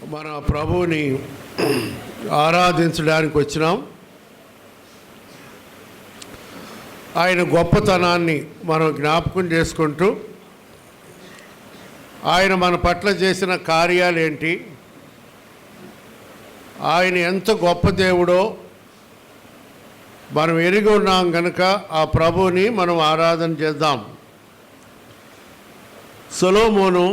మన ప్రభువుని ఆరాధించడానికి వచ్చినాం. ఆయన గొప్పతనాన్ని మనం జ్ఞాపకం చేసుకుంటూ ఆయన మన పట్ల చేసిన కార్యాలు ఏంటి, ఆయన ఎంత గొప్ప దేవుడో మనం ఎరిగి ఉన్నాం కనుక ఆ ప్రభువుని మనం ఆరాధన చేద్దాం. సొలొమోను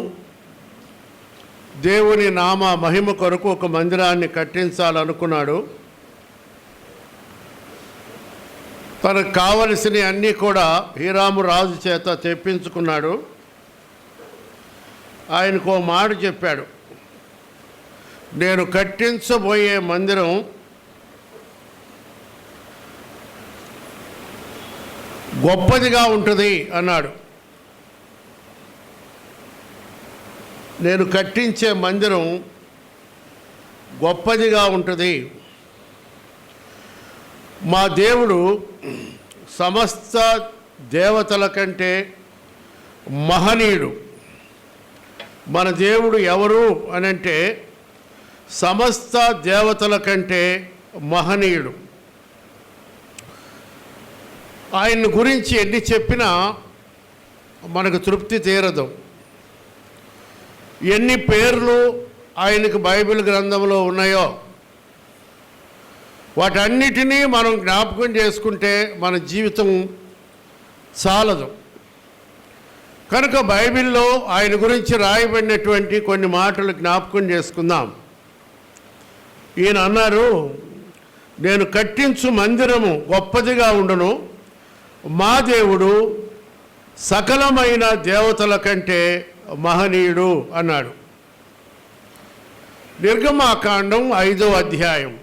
దేవుని నామ మహిమ కొరకు ఒక మందిరాన్ని కట్టించాలనుకున్నాడు. తనకు కావలసిన అన్నీ కూడా హీరాము రాజు చేత తెప్పించుకున్నాడు. ఆయనకు ఓ మాట చెప్పాడు, నేను కట్టించబోయే మందిరం గొప్పదిగా ఉంటుంది అన్నాడు. నేను కట్టించే మందిరం గొప్పదిగా ఉంటుంది. మా దేవుడు సమస్త దేవతల కంటే మహనీయుడు. మన దేవుడు ఎవరు అనంటే సమస్త దేవతల కంటే మహనీయుడు. ఆయన గురించి ఎన్ని చెప్పినా మనకు తృప్తి తీరదు. ఎన్ని పేర్లు ఆయనకు బైబిల్ గ్రంథంలో ఉన్నాయో వాటన్నిటినీ మనం జ్ఞాపకం చేసుకుంటే మన జీవితం చాలదు. కనుక బైబిల్లో ఆయన గురించి రాయబడినటువంటి కొన్ని మాటలు జ్ఞాపకం చేసుకుందాం. ఈయన అన్నారు, నేను కట్టించు మందిరము గొప్పదిగా ఉండును, మా దేవుడు సకలమైన దేవతల కంటే మహనీయుడు అన్నాడు. నిర్గమాకాండం 5వ అధ్యాయం,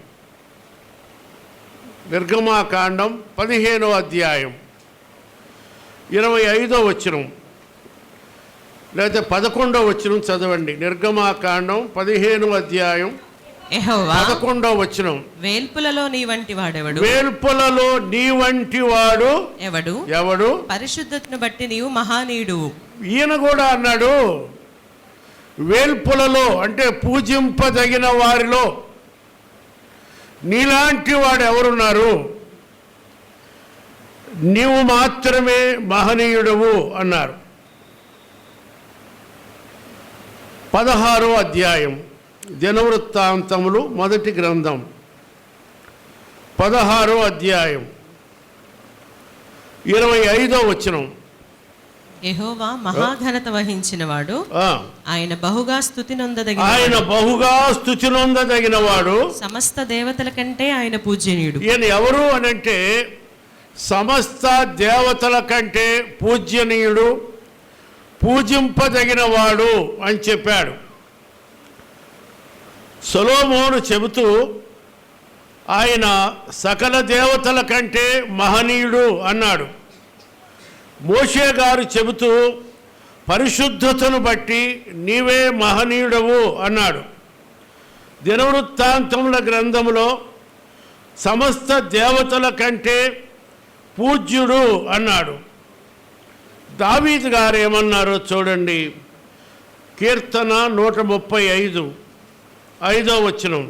నిర్గమాకాండం 15వ అధ్యాయం 25వ వచనం లేదా 11వ వచనం చదవండి. నిర్గమాకాండం 15వ అధ్యాయం 11వ వచనం. వేల్పులలో నీ వంటి వాడెవడు, వేల్పులలో నీ వంటి వాడు ఎవడు, ఎవడు పరిశుద్ధతను బట్టి నీవు మహానీయుడు. ఈయన కూడా అన్నాడు, వేల్పులలో అంటే పూజింపదగిన వారిలో నీలాంటి వాడు ఎవరున్నారు, నీవు మాత్రమే మహనీయుడవు అన్నారు. 16వ అధ్యాయం దినవృత్తాంతములు మొదటి గ్రంథం 16వ అధ్యాయం 25వ వచనం. యెహోవా మహాఘనత వహించిన వాడు, ఆయన బహుగా స్తుతి నొందదగిన వాడు, సమస్త దేవతల కంటే ఆయన పూజ్యనీయుడు. ఈయన ఎవరు అనంటే సమస్త దేవతల కంటే పూజ్యనీయుడు, పూజింపదగిన వాడు అని చెప్పాడు. సొలొమోను చెబుతూ ఆయన సకల దేవతల కంటే మహనీయుడు అన్నాడు. మోషే గారు చెబుతూ పరిశుద్ధతను బట్టి నీవే మహనీయుడవు అన్నాడు. దినవృత్తాంతముల గ్రంథంలో సమస్త దేవతల కంటే పూజ్యుడు అన్నాడు. దావీదు గారు ఏమన్నారో చూడండి. కీర్తన 135 5వ వచనం.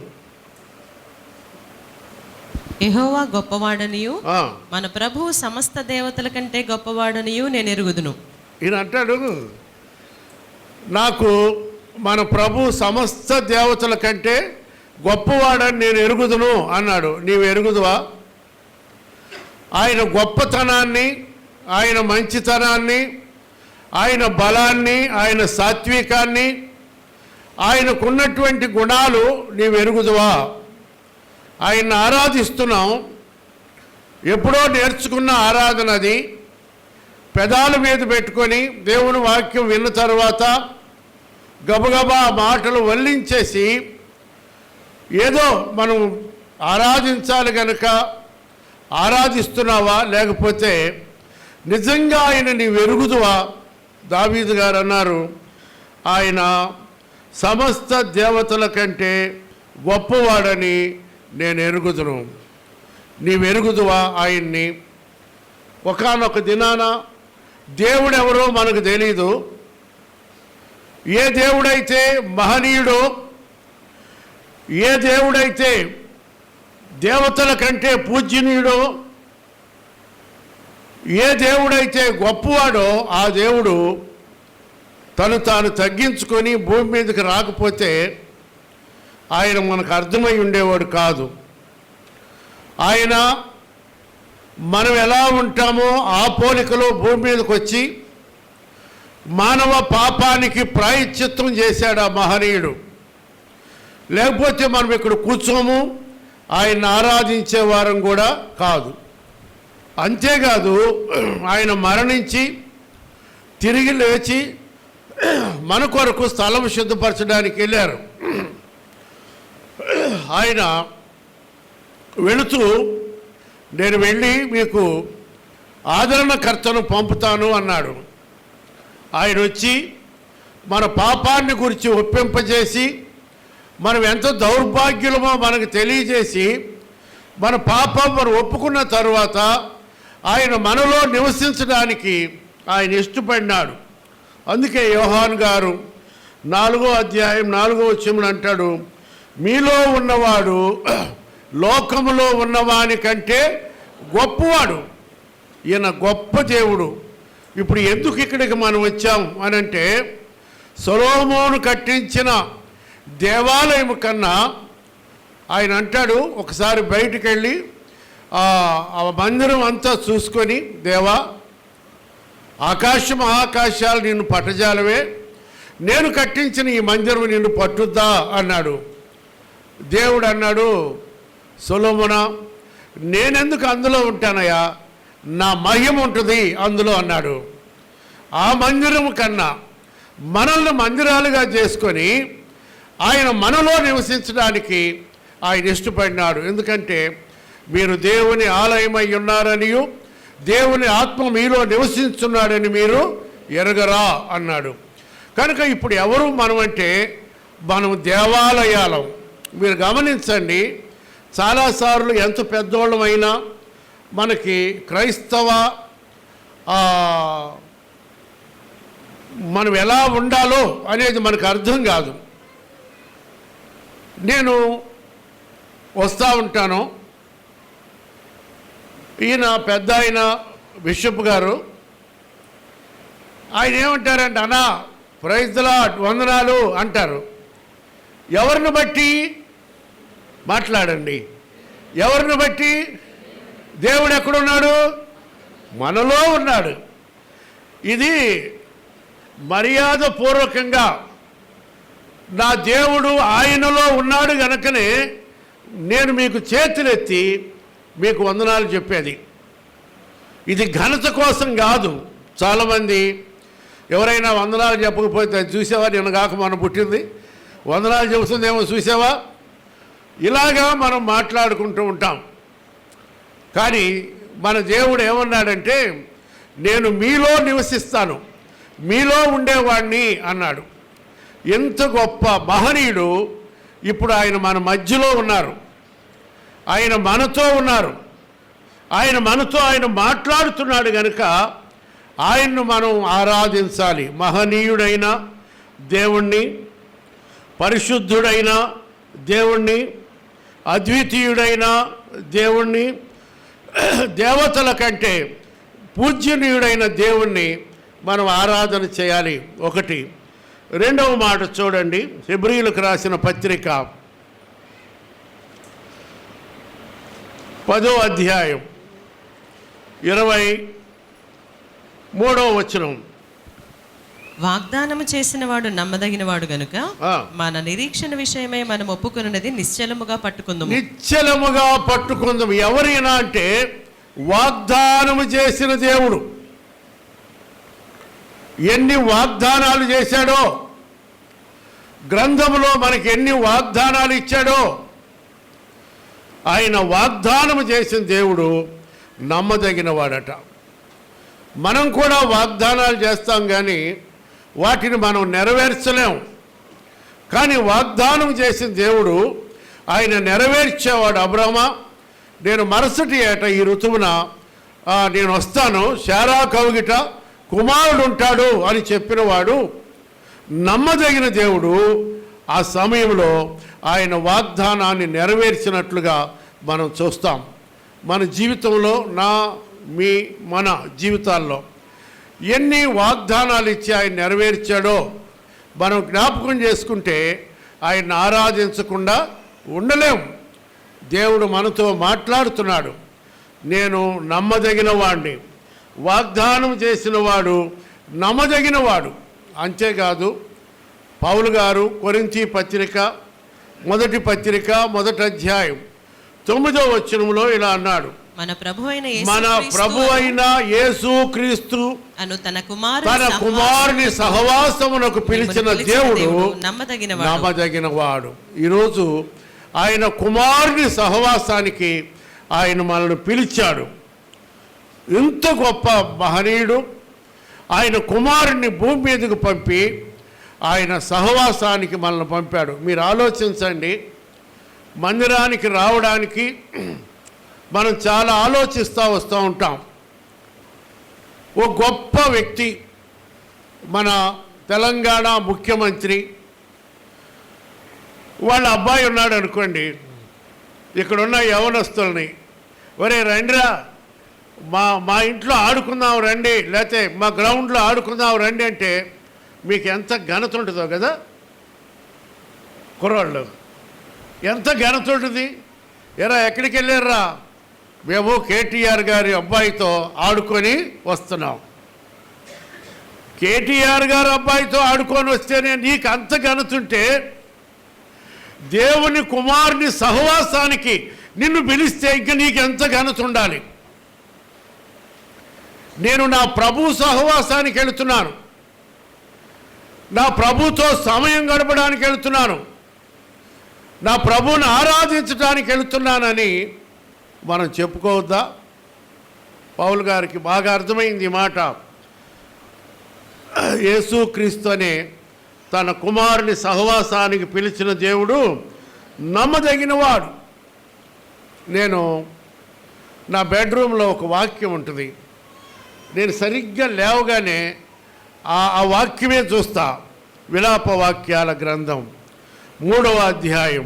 యెహోవా గొప్పవాడనియు మన ప్రభువు సమస్త దేవతల కంటే గొప్పవాడనియు నేను ఎరుగుదును. ఈయన అంటాడు, నాకు మన ప్రభు సమస్త దేవతల కంటే గొప్పవాడని నేను ఎరుగుదును అన్నాడు. నీవు ఎరుగుదువా? ఆయన గొప్పతనాన్ని, ఆయన మంచితనాన్ని, ఆయన బలాన్ని, ఆయన సాత్వికాన్ని, ఆయనకున్నటువంటి గుణాలు నీవు ఎరుగుదువా? ఆయన్ని ఆరాధిస్తున్నాం. ఎప్పుడో నేర్చుకున్న ఆరాధన అది. పెదాల మీద పెట్టుకొని దేవుని వాక్యం విన్న తర్వాత గబగబా మాటలు వల్లించేసి ఏదో మనం ఆరాధించాలి కనుక ఆరాధిస్తున్నావా, లేకపోతే నిజంగా ఆయన నీవు ఎరుగుదువా? దావీదు గారు అన్నారు, ఆయన సమస్త దేవతల కంటే గొప్పవాడని నేను ఎరుగుదును. నీవు ఎరుగుదువా ఆయన్ని? ఒకానొక దినాన దేవుడెవరో మనకు తెలీదు. ఏ దేవుడైతే మహనీయుడో ఏ దేవుడైతే దేవతల కంటే పూజ్యనీయుడో, ఏ దేవుడైతే గొప్పవాడో ఆ దేవుడు తను తాను తగ్గించుకొని భూమి మీదకి రాకపోతే ఆయన మనకు అర్థమై ఉండేవాడు కాదు. ఆయన మనం ఎలా ఉంటామో ఆ పోలికలో భూమి మీదకి వచ్చి మానవ పాపానికి ప్రాయశ్చిత్తం చేశాడు ఆ మహనీయుడు. లేకపోతే మనం ఇక్కడ కూర్చోము, ఆయన ఆరాధించే వారం కూడా కాదు. అంతేకాదు ఆయన మరణించి తిరిగి లేచి మన కొరకు స్థలం సిద్ధపరచడానికి వెళ్ళారు. ఆయన వెళుతూ నేను వెళ్ళి మీకు ఆదరణకర్తను పంపుతాను అన్నాడు. ఆయన వచ్చి మన పాపాన్ని గురించి ఒప్పింపజేసి మనం ఎంత దౌర్భాగ్యులమో మనకు తెలియజేసి మన పాపం మనం ఒప్పుకున్న తరువాత ఆయన మనలో నివసించడానికి ఆయన ఇష్టపడినాడు. అందుకే యోహాను గారు 4వ అధ్యాయం 4వ వచనం అంటాడు, మీలో ఉన్నవాడు లోకములో ఉన్నవాని కంటే గొప్పవాడు. ఈయన గొప్ప దేవుడు. ఇప్పుడు ఎందుకు ఇక్కడికి మనం వచ్చాం అనంటే, సొలొమోను కట్టించిన దేవాలయం కన్నా ఆయన అంటాడు, ఒకసారి బయటికి వెళ్ళి ఆ మందిరం అంతా చూసుకొని, దేవా ఆకాశ మహాకాశాలు నిన్ను పట్టజాలవే, నేను కట్టించిన ఈ మందిరం నిన్ను పట్టుద్దా అన్నాడు. దేవుడు అన్నాడు, సొలొమోనా నేనెందుకు అందులో ఉంటానయ్యా, నా మహిమ ఉంటుంది అందులో అన్నాడు. ఆ మందిరం కన్నా మనల్ని మందిరాలుగా చేసుకొని ఆయన మనలో నివసించడానికి ఆయన ఇష్టపడినాడు. ఎందుకంటే మీరు దేవుని ఆలయమై ఉన్నారనియు దేవుని ఆత్మ మీలో నివసించున్నాడని మీరు ఎరగరా అన్నాడు. కనుక ఇప్పుడు ఎవరు మనం అంటే మనం దేవాలయాలం. మీరు గమనించండి, చాలాసార్లు ఎంత పెద్దోళ్ళమైనా మనకి క్రైస్తవ మనం ఎలా ఉండాలో అనేది మనకు అర్థం కాదు. నేను వస్తూ ఉంటాను, ఈయన పెద్ద ఆయన బిషప్ గారు, ఆయన ఏమంటారంటే అన్నా ప్రైజ్ ది లార్డ్ వందనాలు అంటారు. ఎవరిని బట్టి మాట్లాడండి, ఎవరిని బట్టి? దేవుడు ఎక్కడున్నాడు? మనలో ఉన్నాడు. ఇది మర్యాదపూర్వకంగా నా దేవుడు ఆయనలో ఉన్నాడు గనుకనే నేను మీకు చేతులెత్తి మీకు వందనాలు చెప్పేది. ఇది ఘనత కోసం కాదు. చాలామంది ఎవరైనా వందనాలు చెప్పకపోతే చూసావా నిన్న కాక మనం పుట్టింది, వందనాలు చెబుతుందేమో చూసావా, ఇలాగా మనం మాట్లాడుకుంటూ ఉంటాం. కానీ మన దేవుడు ఏమన్నాడంటే నేను మీలో నివసిస్తాను, మీలో ఉండేవాడిని అన్నాడు. ఎంత గొప్ప మహనీయుడు. ఇప్పుడు ఆయన మన మధ్యలో ఉన్నారు, ఆయన మనతో ఉన్నారు, ఆయన మాట్లాడుతున్నాడు కనుక ఆయన్ను మనం ఆరాధించాలి. మహనీయుడైన దేవుణ్ణి, పరిశుద్ధుడైన దేవుణ్ణి, అద్వితీయుడైన దేవుణ్ణి, దేవతల కంటే పూజ్యనీయుడైన దేవుణ్ణి మనం ఆరాధన చేయాలి. ఒకటి. రెండవ మాట చూడండి, హెబ్రీయులకు రాసిన పత్రిక 10వ అధ్యాయం 23వ వచనం. వాగ్దానము చేసిన వాడు నమ్మదగిన వాడు గనుక మన నిరీక్షణ విషయమై మనం ఒప్పుకున్నది నిశ్చలముగా పట్టుకుందాం. నిశ్చలముగా పట్టుకుందాం. ఎవరైనా అంటే వాగ్దానము చేసిన దేవుడు ఎన్ని వాగ్దానాలు చేశాడో, గ్రంథంలో మనకి ఎన్ని వాగ్దానాలు ఇచ్చాడో, ఆయన వాగ్దానము చేసిన దేవుడు నమ్మదగిన వాడట. మనం కూడా వాగ్దానాలు చేస్తాం కానీ వాటిని మనం నెరవేర్చలేం. కానీ వాగ్దానం చేసిన దేవుడు ఆయన నెరవేర్చేవాడు. అబ్రామా నేను మరుసటి ఏట ఈ ఋతువున నేను వస్తాను, శారా కౌగిట కుమారుడు ఉంటాడు అని చెప్పినవాడు నమ్మదగిన దేవుడు. ఆ సమయంలో ఆయన వాగ్దానాన్ని నెరవేర్చినట్లుగా మనం చూస్తాం. మన జీవితంలో మన జీవితాల్లో ఎన్ని వాగ్దానాలు ఇచ్చి ఆయన నెరవేర్చాడో మనం జ్ఞాపకం చేసుకుంటే ఆయన్ని ఆరాధించకుండా ఉండలేం. దేవుడు మనతో మాట్లాడుతున్నాడు. నేను నమ్మదగిన వాడిని, వాగ్దానం చేసిన వాడు నమ్మదగిన వాడు. అంతేకాదు పౌలు గారు కొరింథీ పత్రిక మొదటి అధ్యాయం 9వ వచనంలో ఇలా అన్నాడు, మన ప్రభు అయిన యేసుక్రీస్తు తన కుమారుని సహవాసమునకు పిలిచిన దేవుడు నమ్మదగిన వాడు. ఈరోజు ఆయన కుమారుని సహవాసానికి ఆయన మనల్ని పిలిచాడు. ఇంత గొప్ప మహనీయుడు ఆయన కుమారుని భూమి మీదకు పంపి ఆయన సహవాసానికి మనల్ని పంపాడు. మీరు ఆలోచించండి, మందిరానికి రావడానికి మనం చాలా వస్తూ ఉంటాం. ఓ గొప్ప వ్యక్తి, మన తెలంగాణ ముఖ్యమంత్రి వాళ్ళ అబ్బాయి ఉన్నాడు అనుకోండి, ఇక్కడున్న యవనస్తుల్ని, ఒరే రండిరా మా ఇంట్లో ఆడుకుందాం రండి, లేకపోతే మా గ్రౌండ్లో ఆడుకుందాం రండి అంటే మీకు ఎంత ఘనత ఉంటుందో కదా. కుర్రాళ్ళు ఎంత ఘనత ఉంటుంది. ఎరా ఎక్కడికి వెళ్ళారా? మేము కేటీఆర్ గారి అబ్బాయితో ఆడుకొని వస్తున్నాం. కేటీఆర్ గారి అబ్బాయితో ఆడుకొని వస్తేనే నీకు అంత ఘనత ఉంటే, దేవుని కుమారుని సహవాసానికి నిన్ను పిలిస్తే ఇంకా నీకు ఎంత ఘనత ఉండాలి. నేను నా ప్రభు సహవాసానికి వెళుతున్నాను, నా ప్రభుతో సమయం గడపడానికి వెళుతున్నాను, నా ప్రభువుని ఆరాధించడానికి వెళుతున్నానని మనం చెప్పుకోవద్దా? పౌలు గారికి బాగా అర్థమైంది ఈ మాట. యేసుక్రీస్తు అనే తన కుమారుని సహవాసానికి పిలిచిన దేవుడు నమ్మదగినవాడు. నేను నా బెడ్రూమ్లో ఒక వాక్యం ఉంటుంది. నేను సరిగ్గా లేవగానే ఆ వాక్యమే చూస్తా. విలాప వాక్యాల గ్రంథం 3వ అధ్యాయం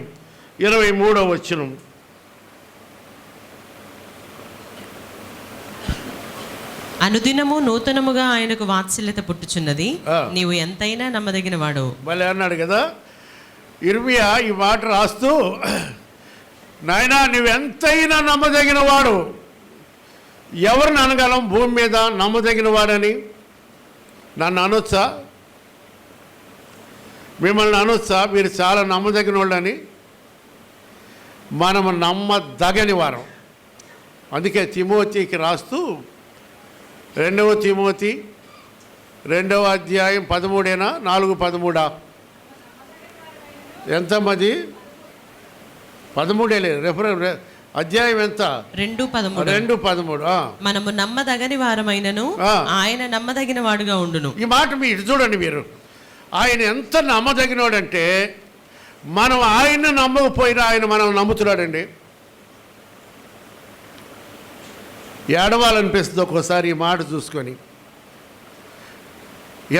23వ వచనం. అనుదినము నూతనముగా ఆయనకు వాత్సల్యత పుట్టుచున్నది, నీవు ఎంతైనా నమ్మదగిన వాడు. భలే అన్నాడు కదా ఇర్మియా ఈ మాట రాస్తూ, నాయనా నువ్వెంతైనా నమ్మదగిన వాడు. ఎవరిని అనగలం భూమి మీద నమ్మదగిన వాడని? నన్ను అనొచ్చా? మిమ్మల్ని అనొచ్చా మీరు చాలా నమ్మదగిన వాళ్ళని? మనము నమ్మదగని వారం. అందుకే తిమోతికి రాస్తూ 2వ తిమోతి 2వ అధ్యాయం 13 4:13 ఎంత మది 13 అధ్యాయం ఎంత? 2:13. మనము నమ్మదగని వారమైనను ఆయన నమ్మదగిన వాడుగా ఉండును. ఈ మాట మీరు చూడండి. మీరు ఆయన ఎంత నమ్మదగినోడంటే, మనం ఆయన నమ్మకపోయినా ఆయన మనం నమ్ముతున్నాడండి. ఏడవాలనిపిస్తుంది ఒక్కోసారి ఈ మాట చూసుకొని.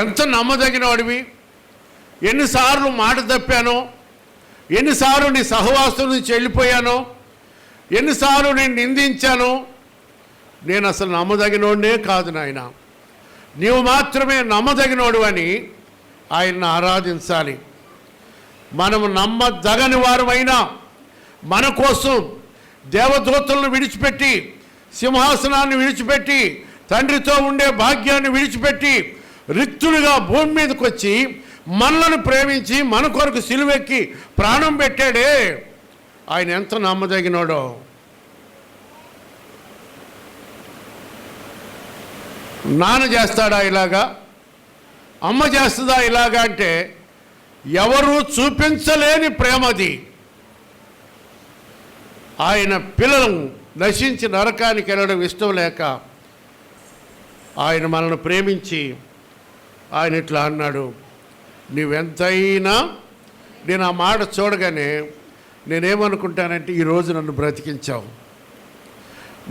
ఎంత నమ్మదగినవాడివి, ఎన్నిసార్లు మాట తప్పానో, ఎన్నిసార్లు నీ సహవాసం నుంచి వెళ్ళిపోయానో, ఎన్నిసార్లు నేను నిందించాను. నేను అసలు నమ్మదగినోడే కాదు నాయన, నీవు మాత్రమే నమ్మదగినోడు అని ఆయన్ని ఆరాధించాలి. మనము నమ్మదగని వారమైనా మన కోసం దేవదూతలను విడిచిపెట్టి, సింహాసనాన్ని విడిచిపెట్టి, తండ్రితో ఉండే భాగ్యాన్ని విడిచిపెట్టి రిక్తులుగా భూమి మీదకి వచ్చి మనలను ప్రేమించి మన కొరకు సిలువెక్కి ప్రాణం పెట్టాడే, ఆయన ఎంత నమ్మదగినోడో. నాన్న చేస్తాడా ఇలాగా? అమ్మ చేస్తుందా ఇలాగా? అంటే ఎవరు చూపించలేని ప్రేమది. ఆయన పిల్లలను నశించి నరకానికి వెళ్ళడం ఇష్టం లేక ఆయన మనల్ని ప్రేమించి ఆయన ఇట్లా అన్నాడు, నువ్వెంతైనా. నేను ఆ మాట చూడగానే నేనేమనుకుంటానంటే, ఈరోజు నన్ను బ్రతికించావు,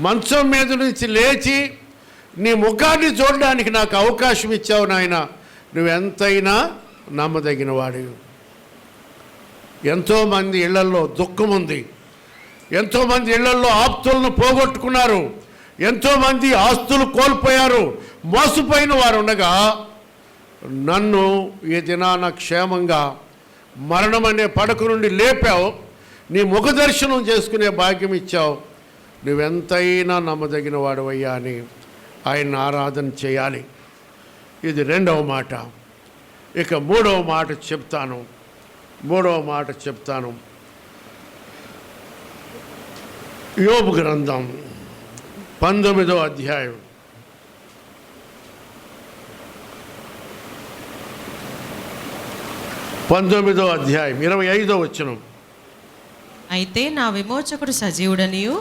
మంచం మీద నుంచి లేచి నీ ముఖాన్ని చూడడానికి నాకు అవకాశం ఇచ్చావు నాయన, నువ్వెంతైనా నమ్మదగిన వాడివి. ఎంతోమంది ఇళ్లలో దుఃఖం ఉంది, ఎంతోమంది ఇళ్లలో ఆప్తులను పోగొట్టుకున్నారు, ఎంతోమంది ఆస్తులు కోల్పోయారు, మోసపోయిన వారు ఉండగా నన్ను ఈ దినాన క్షేమంగా మరణం అనే పడక నుండి లేపావు, నీ ముఖ దర్శనం చేసుకునే భాగ్యం ఇచ్చావు, నువ్వెంతైనా నమ్మదగిన వాడవయ్యా అని ఆయన ఆరాధన చేయాలి. ఇది రెండవ మాట. ఇక మూడవ మాట చెప్తాను. యోబు గ్రంథం 19వ అధ్యాయం 25వ వచనం. అయితే నా విమోచకుడు సజీవుడనియు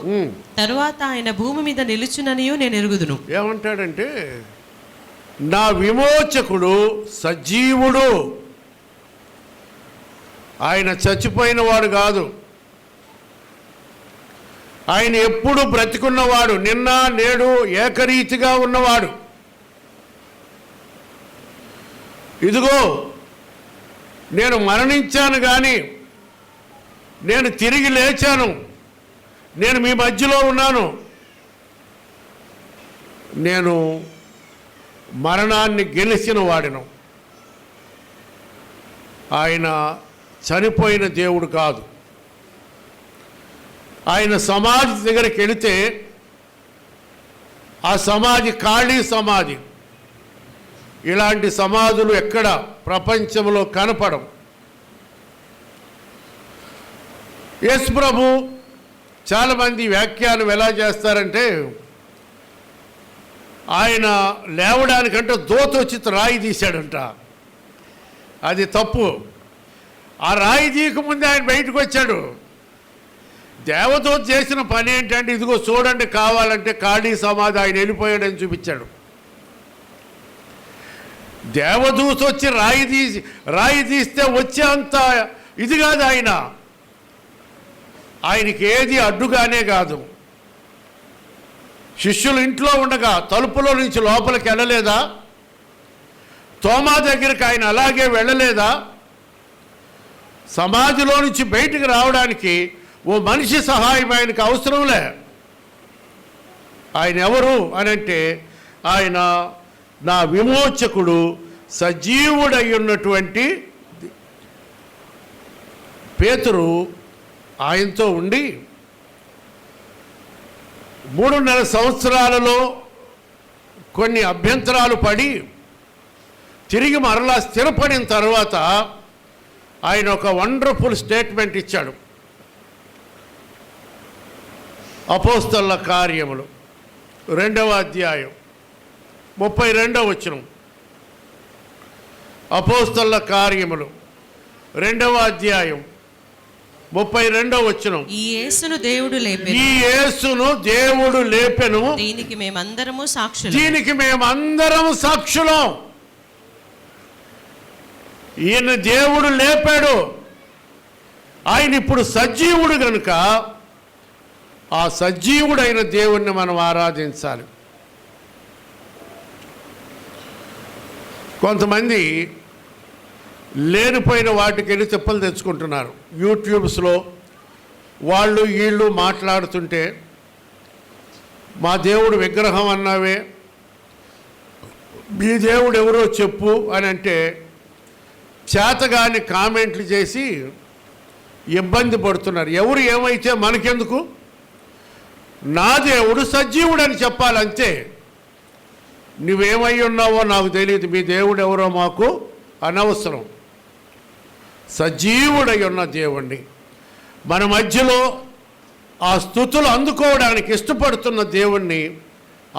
తరువాత ఆయన భూమి మీద నిలుచుననియు నేను ఎరుగుదును. ఏమంటాడంటే, నా విమోచకుడు సజీవుడు. ఆయన చచ్చిపోయిన వాడు కాదు, ఆయన ఎప్పుడు బ్రతికున్నవాడు, నిన్న నేడు ఏకరీతిగా ఉన్నవాడు. ఇదిగో నేను మరణించాను కానీ నేను తిరిగి లేచాను, నేను మీ మధ్యలో ఉన్నాను, నేను మరణాన్ని గెలిచిన వాడిను. ఆయన చనిపోయిన దేవుడు కాదు. ఆయన సమాధి దగ్గరికి వెళితే ఆ సమాధి ఖాళీ సమాధి. ఇలాంటి సమాధులు ఎక్కడ ప్రపంచంలో కనపడం. యేసు ప్రభు చాలామంది వ్యాఖ్యానం ఎలా చేస్తారంటే, ఆయన లేవడానికంటే దోత వచ్చి రాయి తీశాడంట. అది తప్పు. ఆ రాయి తీయకముందే ఆయన బయటకు వచ్చాడు. దేవదూత చేసిన పని ఏంటంటే, ఇదిగో చూడండి, కావాలంటే ఖాళీ సమాధి, ఆయన వెళ్ళిపోయాడని చూపించాడు. దేవదూత వచ్చి రాయి తీస్తే వచ్చే అంత ఇది కాదు ఆయన. ఆయనకి ఏది అడ్డుగానే కాదు. శిష్యులు ఇంట్లో ఉండగా తలుపులో నుంచి లోపలికి వెళ్ళలేదా? తోమా దగ్గరికి ఆయన అలాగే వెళ్ళలేదా? సమాధిలో నుంచి బయటికి రావడానికి ఓ మనిషి సహాయం ఆయనకు అవసరంలే. ఆయన ఎవరు అనంటే, ఆయన నా విమోచకుడు, సజీవుడై ఉన్నటువంటి పేతురు ఆయనతో ఉండి 3.5 సంవత్సరాలలో కొన్ని అభ్యంతరాలు పడి తిరిగి మరలా స్థిరపడిన తర్వాత ఆయన ఒక వండర్ఫుల్ స్టేట్మెంట్ ఇచ్చాడు. అపోస్తలుల కార్యములు 2వ అధ్యాయం 32వ వచనం. అపోస్తలుల కార్యములు 2వ అధ్యాయం 32వ వచనం. ఈ యేసును దేవుడు లేపెను, దీనికి మేమందరము సాక్షులం. ఈయన దేవుడు లేపాడు. ఆయన ఇప్పుడు సజీవుడు కనుక ఆ సజీవుడైన దేవుణ్ణి మనం ఆరాధించాలి. కొంతమంది లేనిపోయిన వాటికి వెళ్ళి తిప్పలు తెచ్చుకుంటున్నారు. యూట్యూబ్స్లో వాళ్ళు వీళ్ళు మాట్లాడుతుంటే, మా దేవుడు విగ్రహం అన్నావే, మీ దేవుడు ఎవరో చెప్పు అని అంటే చేతగాని కామెంట్లు చేసి ఇబ్బంది పడుతున్నారు. ఎవరు ఏమైతే మనకెందుకు? నా దేవుడు సజీవుడని చెప్పాలంతే. నువ్వేమై ఉన్నావో నాకు తెలియదు, మీ దేవుడు ఎవరో మాకు అనవసరం. సజీవుడై ఉన్న దేవుణ్ణి మన మధ్యలో ఆ స్తుతులు అందుకోవడానికి ఇష్టపడుతున్న దేవుణ్ణి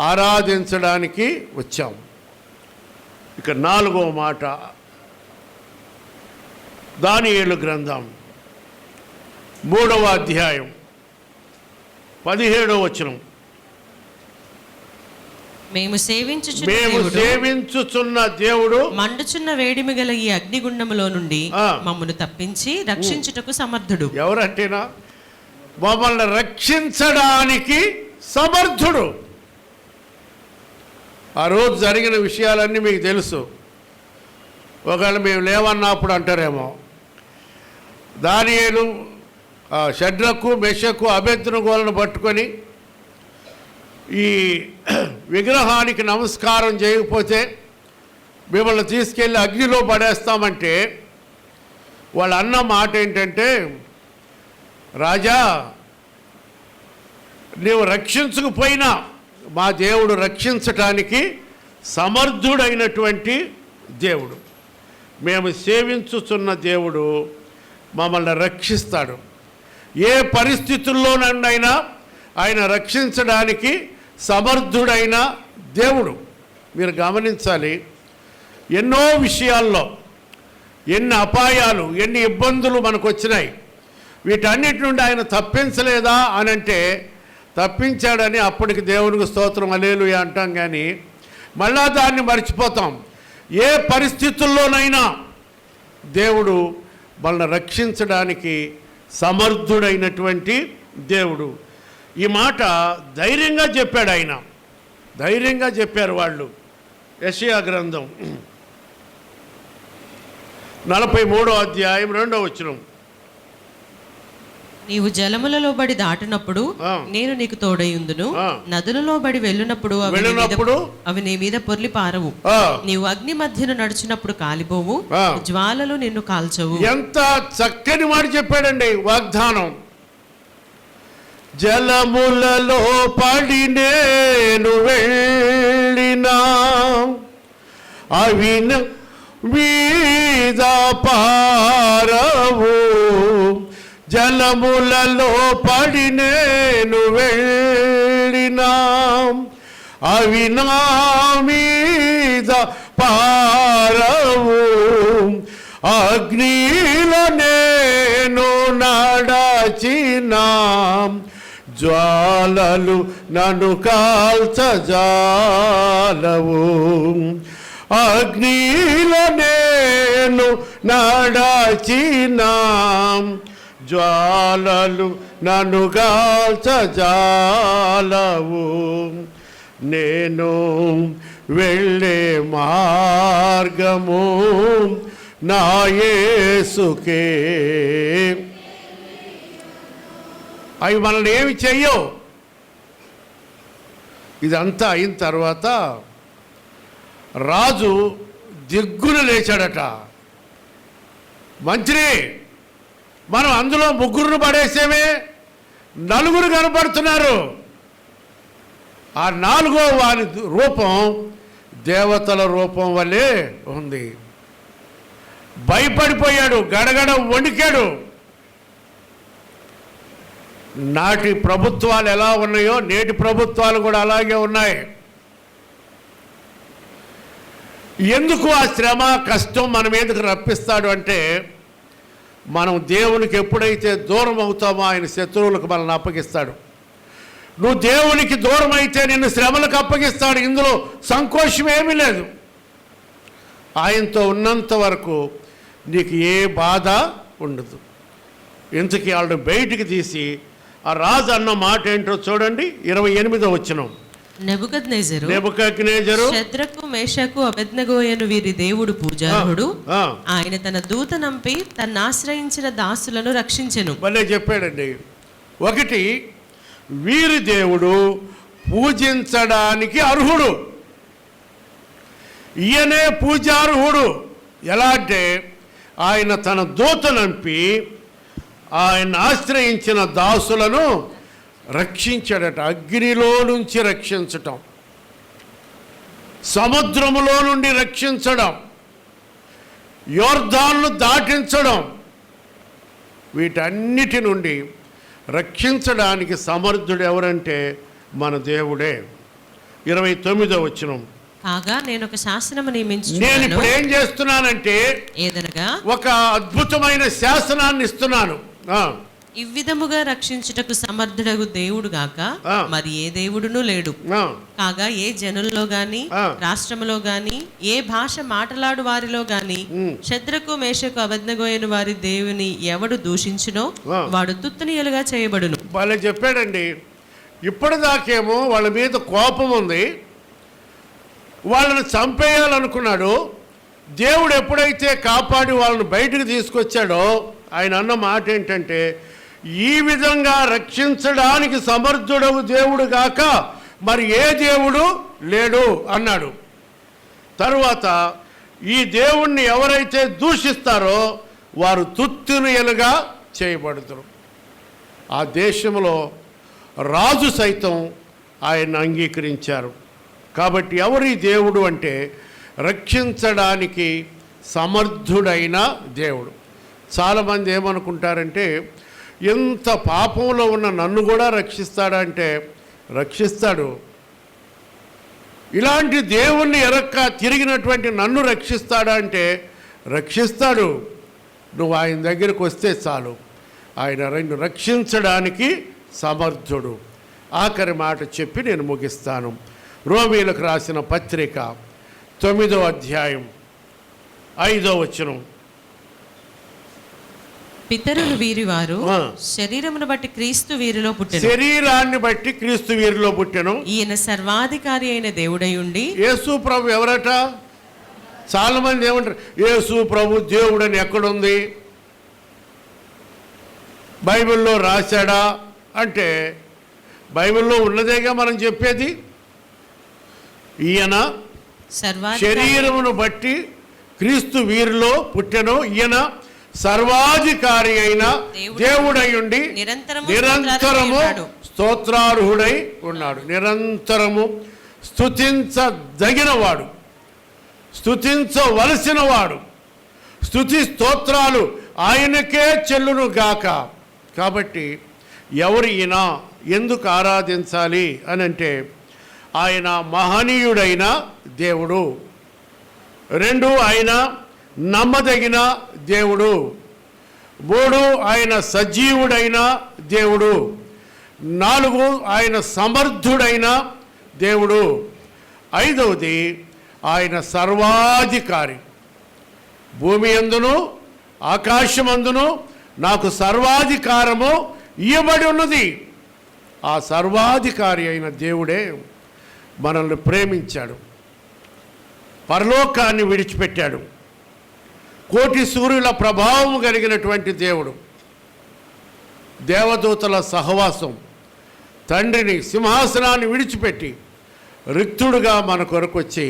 ఆరాధించడానికి వచ్చాం. ఇక 4వ మాట, దానియేలు గ్రంథం 3వ అధ్యాయం 17వ వచనం. మేము సేవించుచున్న దేవుడు మండుచున్న వేడిమి గల ఈ అగ్నిగుండములో నుండి మమ్మల్ని తప్పించి రక్షించుటకు సమర్థుడు. ఎవరంటేనా? మమ్మల్ని రక్షించడానికి సమర్థుడు. ఆ రోజు జరిగిన విషయాలన్నీ మీకు తెలుసు. ఒకవేళ మేము లేవన్నప్పుడు అంటారేమో, దానియేలు షడ్రకు మెషకు అబేద్నెగోలను పట్టుకొని ఈ విగ్రహానికి నమస్కారం చేయకపోతే మిమ్మల్ని తీసుకెళ్ళి అగ్నిలో పడేస్తామంటే వాళ్ళు అన్న మాట ఏంటంటే, రాజా నీవు రక్షించకపోయినా మా దేవుడు రక్షించటానికి సమర్థుడైనటువంటి దేవుడు, మేము సేవించుచున్న దేవుడు మమ్మల్ని రక్షిస్తాడు. ఏ పరిస్థితుల్లోనైనా ఆయన రక్షించడానికి సమర్థుడైన దేవుడు. మీరు గమనించాలి, ఎన్నో విషయాల్లో ఎన్ని అపాయాలు, ఎన్ని ఇబ్బందులు మనకు వచ్చినాయి. వీటన్నిటి నుండి ఆయన తప్పించలేదా అని అంటే తప్పించాడని అప్పటికి దేవునికి స్తోత్రం హల్లెలూయా అంటాం, కానీ మళ్ళా దాన్ని మర్చిపోతాం. ఏ పరిస్థితుల్లోనైనా దేవుడు మనల్ని రక్షించడానికి సమర్థుడైనటువంటి దేవుడు. ఈ మాట ధైర్యంగా చెప్పాడు ఆయన, ధైర్యంగా చెప్పారు వాళ్ళు. యెషయా గ్రంథం 43వ అధ్యాయం 2వ వచనం. నీవు జలములలో బడి దాటినప్పుడు నేను నీకు తోడయుందును, నదులలో బడి వెళ్ళినప్పుడు అవి నీ మీద పొర్లి పారవు, నీవు అగ్ని మధ్యను నడిచినప్పుడు కాలిపోవు, జ్వాలలు నిన్ను కాల్చవు. ఎంత చక్కని మాట చెప్పాడండి, వాగ్దానం. జలములలో పడి నేను వెళ్ళినా అవి మీద పారవు, జలములలో పడి నేను వెళ్ళినా అవి నా మీద పారవు, అగ్నిలో నేను నడచినా జ్వాలలు నన్ను కాల్చజాలవు, అగ్నిలో నేను నడచినా జ్వాలలు నన్ను కాల్చజాలవు, నేను వెళ్ళే మార్గము నా యేసుకే. అవి మనల్ని ఏమి చెయ్యవు. ఇదంతా అయిన తర్వాత రాజు దిగ్గున లేచాడట. మంత్రి, మనం అందులో ముగ్గురును పడేసేమే, నలుగురు కనపడుతున్నారు. ఆ నాలుగో వారి రూపం దేవతల రూపం వల్లే ఉంది. భయపడిపోయాడు, గడగడ వణికాడు. నాటి ప్రభుత్వాలు ఎలా ఉన్నాయో నేటి ప్రభుత్వాలు కూడా అలాగే ఉన్నాయి. ఎందుకు ఆ శ్రమ కష్టం మన మీదకి రప్పిస్తాడు అంటే, మనం దేవునికి ఎప్పుడైతే దూరం అవుతామో ఆయన శత్రువులకు మనల్ని అప్పగిస్తాడు. నువ్వు దేవునికి దూరం అయితే నిన్ను శ్రమలకు అప్పగిస్తాడు. ఇందులో సంకోచం ఏమీ లేదు. ఆయనతో ఉన్నంత వరకు నీకు ఏ బాధ ఉండదు. ఇంతకీ వాళ్ళని బయటికి తీసి ఆ రాజు అన్న మాట ఏంటో చూడండి, 28వ వచనం. నెబుకద్నెజరు షద్రకు మేషకు అబేద్నెగోయను వీరి దేవుడు పూజార్హుడు, ఆయన తన దూత నంపి తన్ను ఆశ్రయించిన దాసులను రక్షించెను. భలే చెప్పాడండి. ఒకటి, వీరి దేవుడు పూజించడానికి అర్హుడు, ఈయనే పూజార్హుడు. ఎలా అంటే ఆయన తన దూత నంపి ఆయన ఆశ్రయించిన దాసులను రక్షించాడట. అగ్నిలో నుంచి రక్షించటం, సముద్రములో నుండి రక్షించడం, యోర్దాను దాటించడం, వీటన్నిటి నుండి రక్షించడానికి సమర్థుడు ఎవరంటే మన దేవుడే. 29వ వచనం. కాగా నేను ఒక శాసనము నియమించుచున్నాను. నేను ఇప్పుడు ఏం చేస్తున్నానంటే ఏదనగా ఒక అద్భుతమైన శాసనాన్ని ఇస్తున్నాను. ఇవ్విధముగా రక్షించుటకు సమర్థుడగు దేవుడు గాక మరి ఏ దేవుడును లేడు. కాగా ఏ జనుల్లో గాని రాష్ట్రములో గాని ఏ భాష మాట్లాడు వారిలో గాని షద్రకు మేషకు అబేద్నెగోయను వారి దేవుని ఎవడు దూషించునో వాడు తుత్తనీయులుగా చేయబడును. వాళ్ళే చెప్పాడండి. ఇప్పటిదాకేమో వాళ్ళ మీద కోపం ఉంది, వాళ్ళని చంపేయాలనుకున్నాడు. దేవుడు ఎప్పుడైతే కాపాడి వాళ్ళని బయటకు తీసుకొచ్చాడో ఆయన అన్న మాట ఏంటంటే, ఈ విధంగా రక్షించడానికి సమర్థుడవు దేవుడు గాక మరి ఏ దేవుడు లేడు అన్నాడు. తరువాత ఈ దేవుణ్ణి ఎవరైతే దూషిస్తారో వారు తుత్తునియలుగా చేయబడతారు. ఆ దేశంలో రాజు సైతం ఆయన అంగీకరించారు. కాబట్టి ఎవరి దేవుడు అంటే రక్షించడానికి సమర్థుడైన దేవుడు. చాలామంది ఏమనుకుంటారంటే, ఎంత పాపంలో ఉన్న నన్ను కూడా రక్షిస్తాడా అంటే రక్షిస్తాడు. ఇలాంటి దేవుణ్ణి ఎరక్క తిరిగినటువంటి నన్ను రక్షిస్తాడా అంటే రక్షిస్తాడు. నువ్వు ఆయన దగ్గరికి వస్తే చాలు, ఆయన రక్షించడానికి సమర్థుడు. ఆఖరి మాట చెప్పి నేను ముగిస్తాను. రోమీయులకు రాసిన పత్రిక 9వ అధ్యాయం 5వ వచనం. పితరులు వీరివారు శరీరమును బట్టి క్రీస్తు వీరిలో పుట్టెను. శరీరాన్ని బట్టి క్రీస్తు వీరిలో పుట్టెను. ఈయన సర్వాధికారి అయిన దేవుడై ఉండి. యేసు ప్రభు ఎవరట? చాలా మంది ఏమంటారు, యేసు ప్రభు దేవుడని ఎక్కడుంది, బైబిల్లో రాశాడా అంటే బైబిల్లో ఉన్నదేగా మనం చెప్పేది. ఈయన శరీరమును బట్టి క్రీస్తు వీరిలో పుట్టెను. ఈయన సర్వాధికారి అయిన దేవుడై ఉండి నిరంతరము స్తోత్రార్హుడై ఉన్నాడు. నిరంతరము స్తుతించదగినవాడు, స్తుతించవలసిన వాడు. స్తుతి స్తోత్రాలు ఆయనకే చెల్లును గాక. కాబట్టి ఎవరు ఈయన, ఎందుకు ఆరాధించాలి అని అంటే ఆయన మహనీయుడైన దేవుడు. 2 ఆయన నమ్మదగిన దేవుడు. 3 ఆయన సజీవుడైన దేవుడు. 4 ఆయన సమర్థుడైన దేవుడు. 5వది ఆయన సర్వాధికారి. భూమి యందును ఆకాశమందును నాకు సర్వాధికారము ఇవ్వబడి ఉన్నది. ఆ సర్వాధికారి అయిన దేవుడే మనల్ని ప్రేమించాడు, పరలోకాన్ని విడిచిపెట్టాడు. కోటి సూర్యుల ప్రభావం కలిగినటువంటి దేవుడు, దేవదూతల సహవాసం, తండ్రిని సింహాసనాన్ని విడిచిపెట్టి రిక్తుడుగా మన కొరకు వచ్చి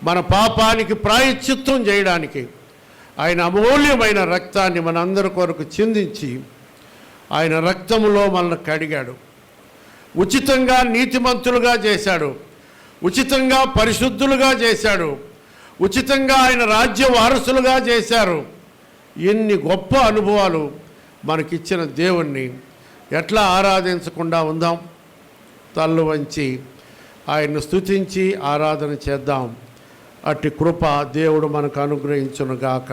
మన పాపానికి ప్రాయశ్చిత్తం చేయడానికి ఆయన అమూల్యమైన రక్తాన్ని మనందరి కొరకు చిందించి ఆయన రక్తములో మనల్ని కడిగాడు. ఉచితంగా నీతిమంతులుగా చేశాడు, ఉచితంగా పరిశుద్ధులుగా చేశాడు, ఉచితంగా ఆయన రాజ్య వారసులుగా చేశారు. ఎన్ని గొప్ప అనుభవాలు మనకిచ్చిన దేవుణ్ణి ఎట్లా ఆరాధించకుండా ఉందాం? తల్లు వంచి ఆయన్ను స్తుతించి ఆరాధన చేద్దాం. అట్టి కృప దేవుడు మనకు అనుగ్రహించునుగాక.